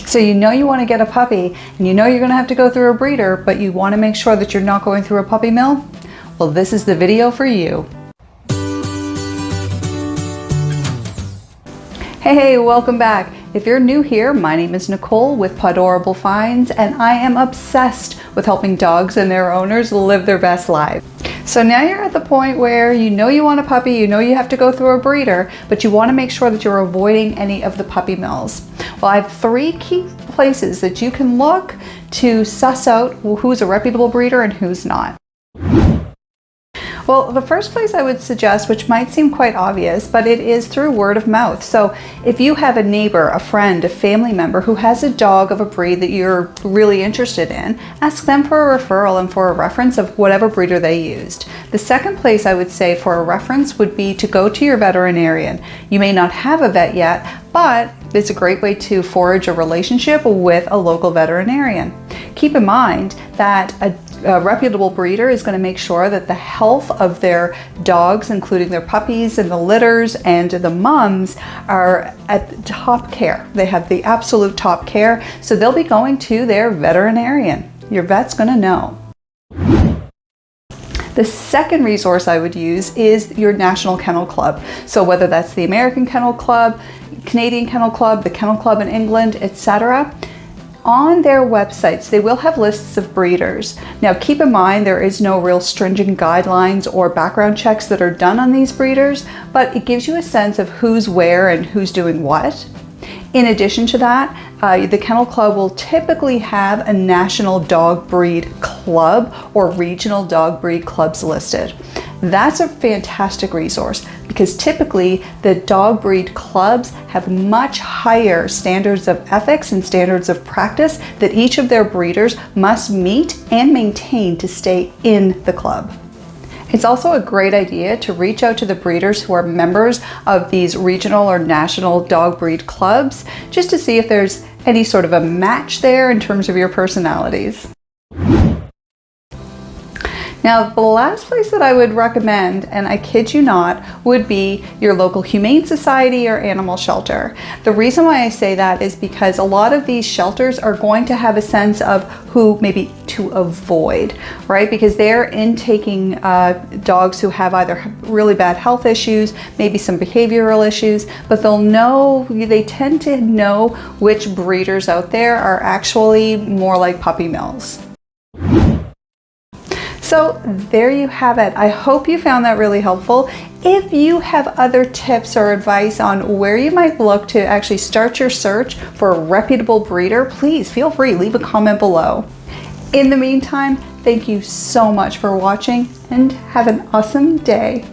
So you know you want to get a puppy, and you know you're going to have to go through a breeder, but you want to make sure that you're not going through a puppy mill? Well, this is the video for you. Hey, welcome back. If you're new here, my name is Nicole with Podorable Finds, and I am obsessed with helping dogs and their owners live their best lives. So now you're at the point where you know you want a puppy, you know you have to go through a breeder, but you want to make sure that you're avoiding any of the puppy mills. Well, I have 3 key places that you can look to suss out who's a reputable breeder and who's not. Well, the first place I would suggest, which might seem quite obvious, but it is through word of mouth. So if you have a neighbor, a friend, a family member who has a dog of a breed that you're really interested in, ask them for a referral and for a reference of whatever breeder they used. The second place I would say for a reference would be to go to your veterinarian. You may not have a vet yet, but it's a great way to forge a relationship with a local veterinarian. Keep in mind that a reputable breeder is going to make sure that the health of their dogs, including their puppies and the litters and the mums, are at top care. They have the absolute top care, so they'll be going to their veterinarian. Your vet's going to know. The second resource I would use is your National Kennel Club. So whether that's the American Kennel Club, Canadian Kennel Club, the Kennel Club in England, etc. On their websites, they will have lists of breeders. Now keep in mind there is no real stringent guidelines or background checks that are done on these breeders, but it gives you a sense of who's where and who's doing what. In addition to that, the Kennel Club will typically have a national dog breed club or regional dog breed clubs listed. That's a fantastic resource because typically the dog breed clubs have much higher standards of ethics and standards of practice that each of their breeders must meet and maintain to stay in the club. It's also a great idea to reach out to the breeders who are members of these regional or national dog breed clubs just to see if there's any sort of a match there in terms of your personalities. Now, the last place that I would recommend, and I kid you not, would be your local humane society or animal shelter. The reason why I say that is because a lot of these shelters are going to have a sense of who maybe to avoid, right? Because they're intaking dogs who have either really bad health issues, maybe some behavioral issues, but they tend to know which breeders out there are actually more like puppy mills. So there you have it. I hope you found that really helpful. If you have other tips or advice on where you might look to actually start your search for a reputable breeder, please feel free, leave a comment below. In the meantime, thank you so much for watching and have an awesome day.